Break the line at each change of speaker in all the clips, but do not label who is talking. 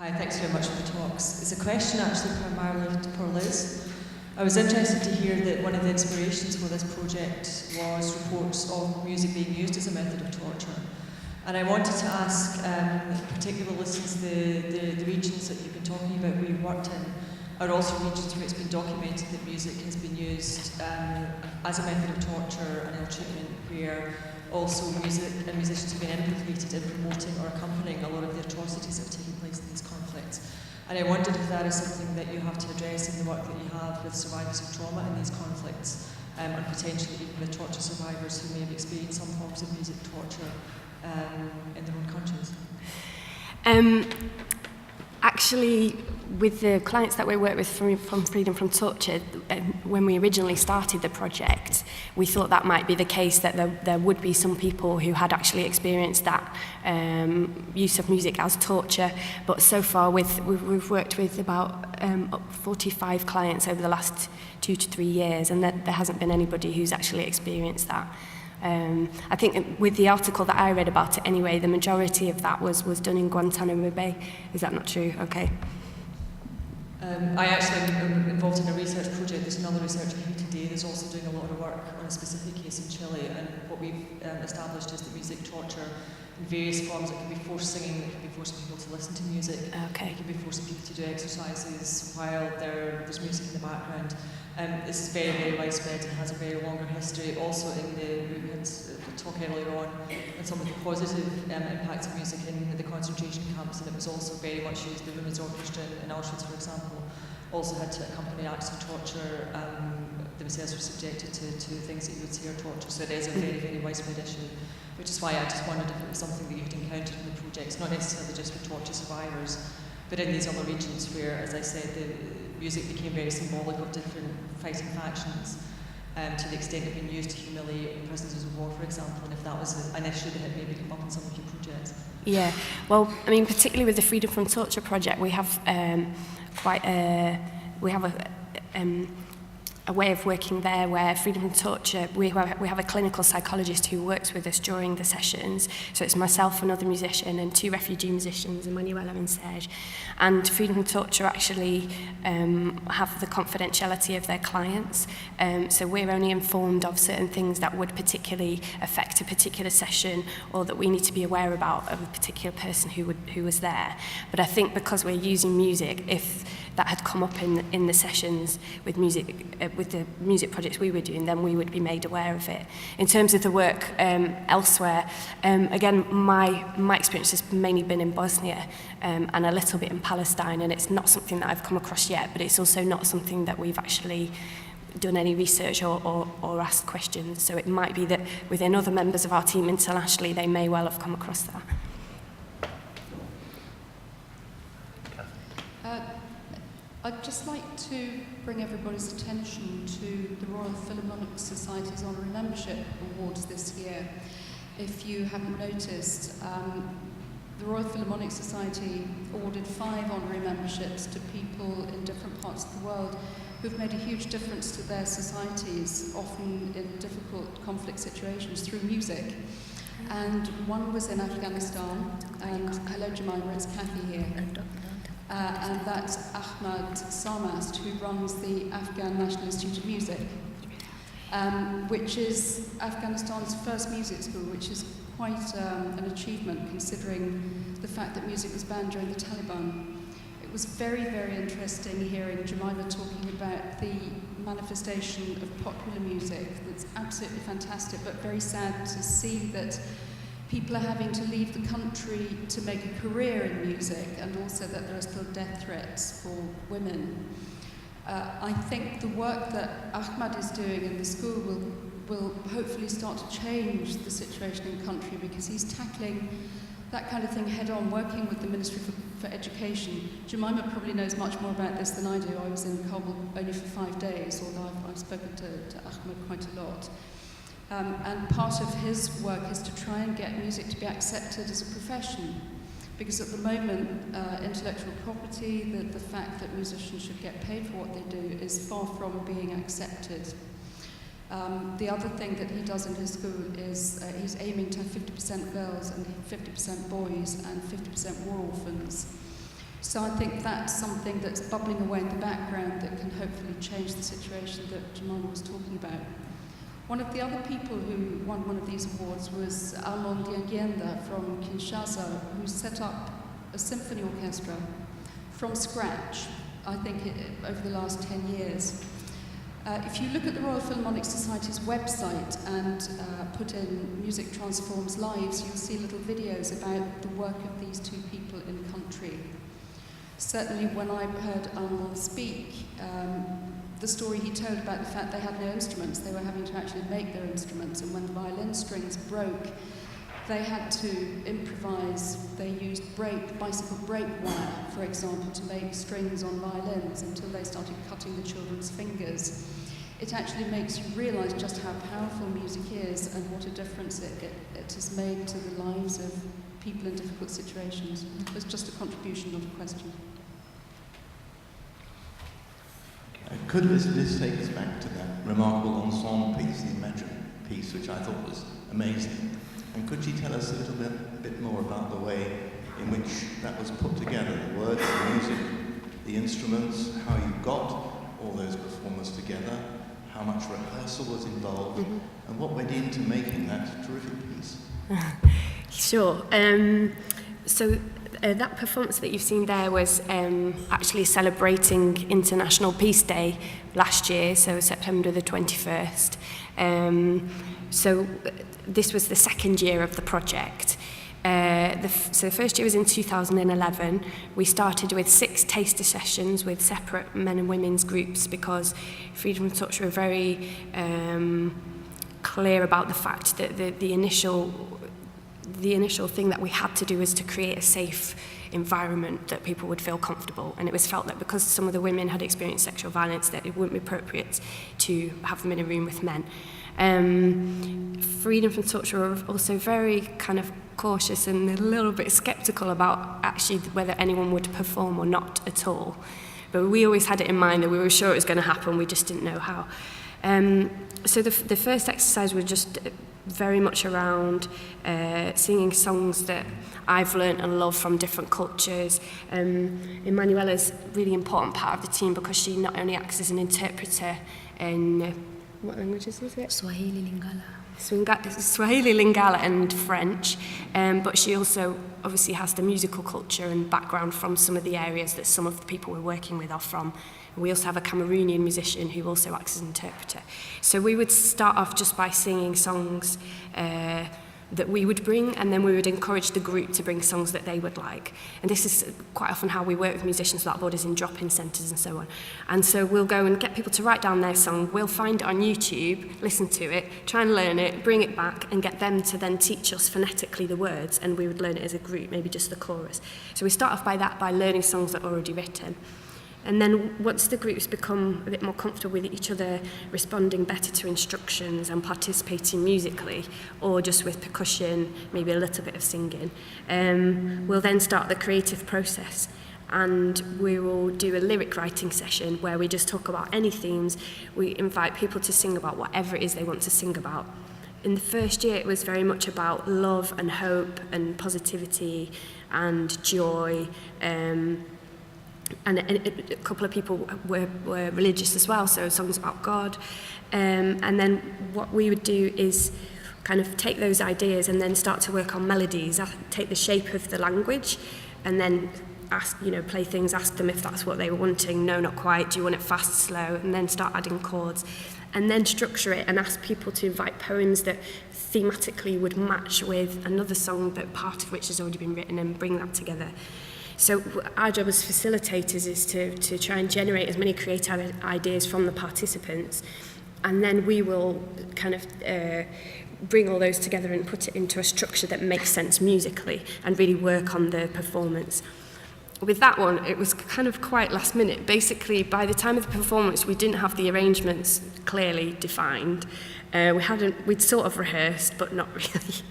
Hi, thanks very much for the talks. It's a question actually primarily for Liz. I was interested to hear that one of the inspirations for this project was reports of music being used as a method of torture. And I wanted to ask, particularly since the regions that you've been talking about where you've worked in are also regions where it's been documented that music has been used as a method of torture and ill treatment, where also music and musicians have been implicated in promoting or accompanying a lot of the atrocities that have taken place in these conflicts. And I wondered if that is something that you have to address in the work that you have with survivors of trauma in these conflicts, and potentially even with torture survivors who may have experienced some forms of music torture in their own countries.
Actually, with the clients that we work with from Freedom from Torture, when we originally started the project, we thought that might be the case, that there would be some people who had actually experienced that use of music as torture. But so far, we've worked with about 45 clients over the last 2 to 3 years, and there hasn't been anybody who's actually experienced that. I think with the article that I read about it anyway, the majority of that was done in Guantanamo Bay. Is that not true? Okay.
I actually am involved in a research project. There's another researcher here today that's also doing a lot of work on a specific case in Chile, and what we've established is that music torture in various forms. It can be forced singing, it can be forcing people to listen to music,
okay.
It can be forcing people to do exercises while there's music in the background. This is very, very widespread and has a very longer history. Also in we had a talk earlier on some of the positive impacts of music in the concentration camps, and it was also very much used. The Women's Orchestra in Auschwitz, for example, also had to accompany acts of torture. Themselves were subjected to things that you would say are torture. So it is a very, very widespread issue, which is why I just wondered if it was something that you'd encountered in the projects, not necessarily just for torture survivors, but in these other regions where, as I said, the music became very symbolic of different fighting factions, to the extent of being used to humiliate prisoners of war, for example, and if that was an issue that had maybe come up in some of your projects.
Yeah, well, I mean, particularly with the Freedom from Torture project, we have a way of working there where Freedom from Torture, we have a clinical psychologist who works with us during the sessions. So it's myself, another musician, and 2 refugee musicians, Emmanuela and Serge. And Freedom from Torture actually have the confidentiality of their clients. So we're only informed of certain things that would particularly affect a particular session, or that we need to be aware about of a particular person who was there. But I think because we're using music, if that had come up in the sessions with music, with the music projects we were doing, then we would be made aware of it. In terms of the work elsewhere, again, my experience has mainly been in Bosnia and a little bit in Palestine, and it's not something that I've come across yet, but it's also not something that we've actually done any research or asked questions. So it might be that within other members of our team internationally, they may well have come across that.
I'd just like to bring everybody's attention to the Royal Philharmonic Society's Honorary Membership Awards this year. If you haven't noticed, the Royal Philharmonic Society awarded 5 honorary memberships to people in different parts of the world who've made a huge difference to their societies, often in difficult conflict situations, through music. And one was in Afghanistan, and hello Jemima, it's Kathy here. And that's Ahmad Sarmast, who runs the Afghan National Institute of Music, which is Afghanistan's first music school, which is quite an achievement considering the fact that music was banned during the Taliban. It was very, very interesting hearing Jemima talking about the manifestation of popular music that's absolutely fantastic, but very sad to see that people are having to leave the country to make a career in music, and also that there are still death threats for women. I think the work that Ahmad is doing in the school will hopefully start to change the situation in the country, because he's tackling that kind of thing head on, working with the Ministry for Education. Jemima probably knows much more about this than I do. I was in Kabul only for 5 days, although I've spoken to Ahmad quite a lot. And part of his work is to try and get music to be accepted as a profession, because at the moment, intellectual property, the fact that musicians should get paid for what they do, is far from being accepted. The other thing that he does in his school is he's aiming to have 50% girls and 50% boys and 50% war orphans. So I think that's something that's bubbling away in the background that can hopefully change the situation that Jemima was talking about. One of the other people who won one of these awards was Armand Diangienda from Kinshasa, who set up a symphony orchestra from scratch, I think, over the last 10 years. If you look at the Royal Philharmonic Society's website and put in Music Transforms Lives, you'll see little videos about the work of these two people in country. Certainly when I heard Armand speak, the story he told about the fact they had no instruments, they were having to actually make their instruments, and when the violin strings broke, they had to improvise. They used bicycle brake wire, for example, to make strings on violins until they started cutting the children's fingers. It actually makes you realise just how powerful music is and what a difference it has made to the lives of people in difficult situations. It was just a contribution, not a question.
Could this take us back to that remarkable ensemble piece, the Imagine piece, which I thought was amazing? And could you tell us a little bit more about the way in which that was put together, the words, the music, the instruments, how you got all those performers together, how much rehearsal was involved, and what went into making that terrific piece?
Sure. So that performance that you've seen there was actually celebrating International Peace Day last year, so September the 21st. So this was the second year of the project. So the first year was in 2011. We started with 6 taster sessions with separate men and women's groups because Freedom from Touch were very clear about the fact that the initial thing that we had to do was to create a safe environment that people would feel comfortable, and it was felt that because some of the women had experienced sexual violence that it wouldn't be appropriate to have them in a room with men. Freedom from Touch were also very kind of cautious and a little bit sceptical about actually whether anyone would perform or not at all, but we always had it in mind that we were sure it was going to happen, we just didn't know how. So the first exercise was just very much around singing songs that I've learnt and love from different cultures. Emmanuela's a really important part of the team because she not only acts as an interpreter in, what languages is it?
Swahili, Lingala.
Swahili, Lingala and French, but she also obviously has the musical culture and background from some of the areas that some of the people we're working with are from. We also have a Cameroonian musician who also acts as an interpreter. So we would start off just by singing songs that we would bring, and then we would encourage the group to bring songs that they would like. And this is quite often how we work with musicians without borders in drop-in centres and so on. And so we'll go and get people to write down their song, we'll find it on YouTube, listen to it, try and learn it, bring it back, and get them to then teach us phonetically the words, and we would learn it as a group, maybe just the chorus. So we start off by that, by learning songs that are already written. And then once the groups become a bit more comfortable with each other, responding better to instructions and participating musically, or just with percussion, maybe a little bit of singing, we'll then start the creative process. And we will do a lyric writing session where we just talk about any themes. We invite people to sing about whatever it is they want to sing about. In the first year, it was very much about love and hope and positivity and joy. And a couple of people were religious as well, so songs about God. And then what we would do is kind of take those ideas and then start to work on melodies, take the shape of the language, and then ask, play things, ask them if that's what they were wanting. No, not quite. Do you want it fast, slow? And then start adding chords. And then structure it and ask people to invite poems that thematically would match with another song, but part of which has already been written, and bring that together. So our job as facilitators is to try and generate as many creative ideas from the participants, and then we will kind of bring all those together and put it into a structure that makes sense musically and really work on the performance. With that one, it was kind of quite last minute. Basically, by the time of the performance, we didn't have the arrangements clearly defined. We'd sort of rehearsed, but not really.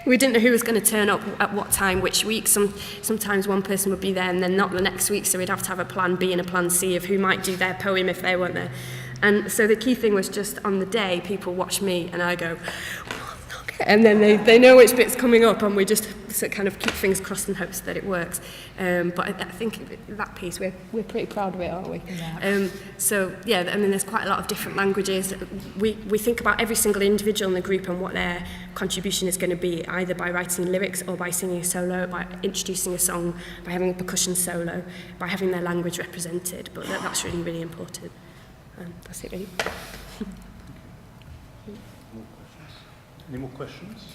We didn't know who was going to turn up at what time, which week. Sometimes one person would be there and then not the next week, so we'd have to have a plan B and a plan C of who might do their poem if they weren't there. And so the key thing was just on the day, people watch me and I go, and then they know which bit's coming up, and we just so kind of keep fingers crossed in hopes that it works. But I think that piece, we're pretty proud of it, aren't we?
Yeah.
So yeah, I mean, there's quite a lot of different languages. We think about every single individual in the group and what their contribution is going to be, either by writing lyrics or by singing a solo, by introducing a song, by having a percussion solo, by having their language represented. But that's really, really important. That's it, really.
Any more questions?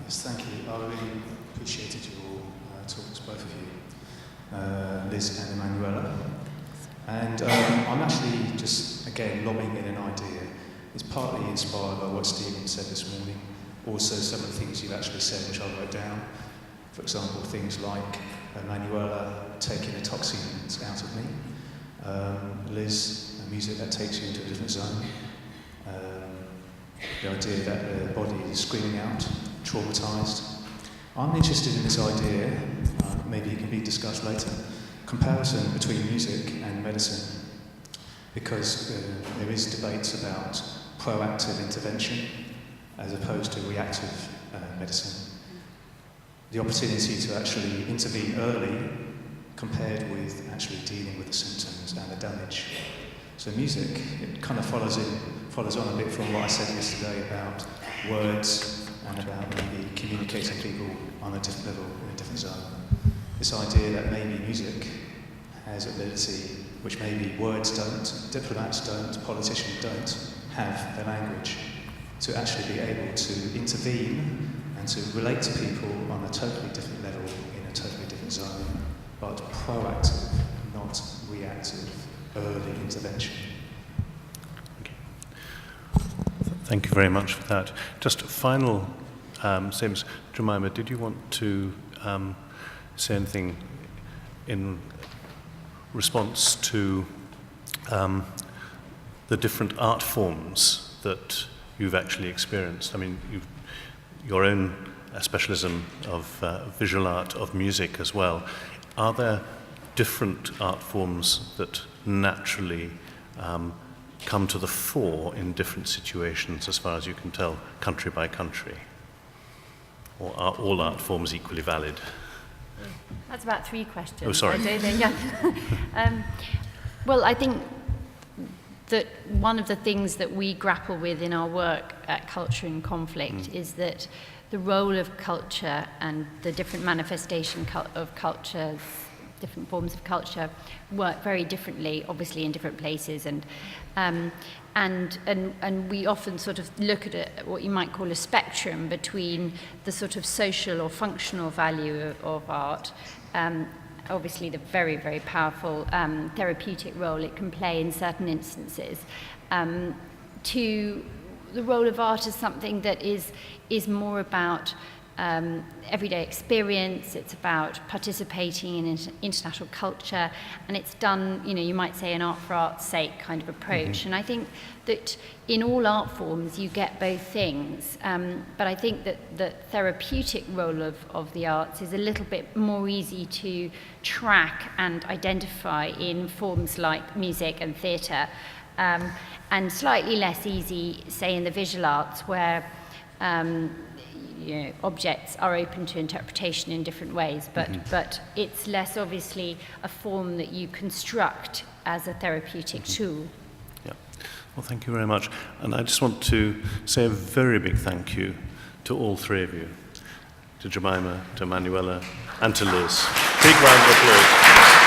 Yes, thank you. I really appreciated your talks, both of you, Liz and Emmanuela. And I'm actually just, again, lobbing in an idea. It's partly inspired by what Stephen said this morning, also some of the things you've actually said, which I wrote down. For example, things like Emmanuela taking the toxins out of me, Liz, music that takes you into a different zone, the idea that the body is screaming out, traumatised. I'm interested in this idea, maybe it can be discussed later, comparison between music and medicine, because there is debates about proactive intervention as opposed to reactive medicine. The opportunity to actually intervene early compared with actually dealing with the symptoms and the damage. So music, it kind of follows on a bit from what I said yesterday about words and about maybe communicating people on a different level, in a different zone. This idea that maybe music has ability which maybe words don't, diplomats don't, politicians don't have the language to actually be able to intervene and to relate to people on a totally different level in a totally different zone, but proactive, not reactive, early intervention.
Okay. Thank you very much for that. Just a final statements. Jemima, did you want to say anything in response to the different art forms that you've actually experienced? I mean, your own specialism of visual art, of music as well. Are there different art forms that naturally come to the fore in different situations, as far as you can tell, country by country? Or are all art forms equally valid?
That's about 3 questions.
Oh, sorry.
I don't think. Well, I think that one of the things that we grapple with in our work at Culture in Conflict is that the role of culture and the different manifestation of culture, different forms of culture, work very differently, obviously in different places, and we often sort of look at what you might call a spectrum between the sort of social or functional value of art, obviously the very, very powerful therapeutic role it can play in certain instances, to the role of art as something that is more about everyday experience. It's about participating in international culture, and it's done, you might say, an art for art's sake kind of approach. And I think that in all art forms you get both things, but I think that the therapeutic role of the arts is a little bit more easy to track and identify in forms like music and theatre, and slightly less easy, say, in the visual arts, where objects are open to interpretation in different ways, but it's less obviously a form that you construct as a therapeutic tool.
Yeah. Well, thank you very much. And I just want to say a very big thank you to all 3 of you, to Jemima, to Emmanuela, and to Liz. Big round of applause.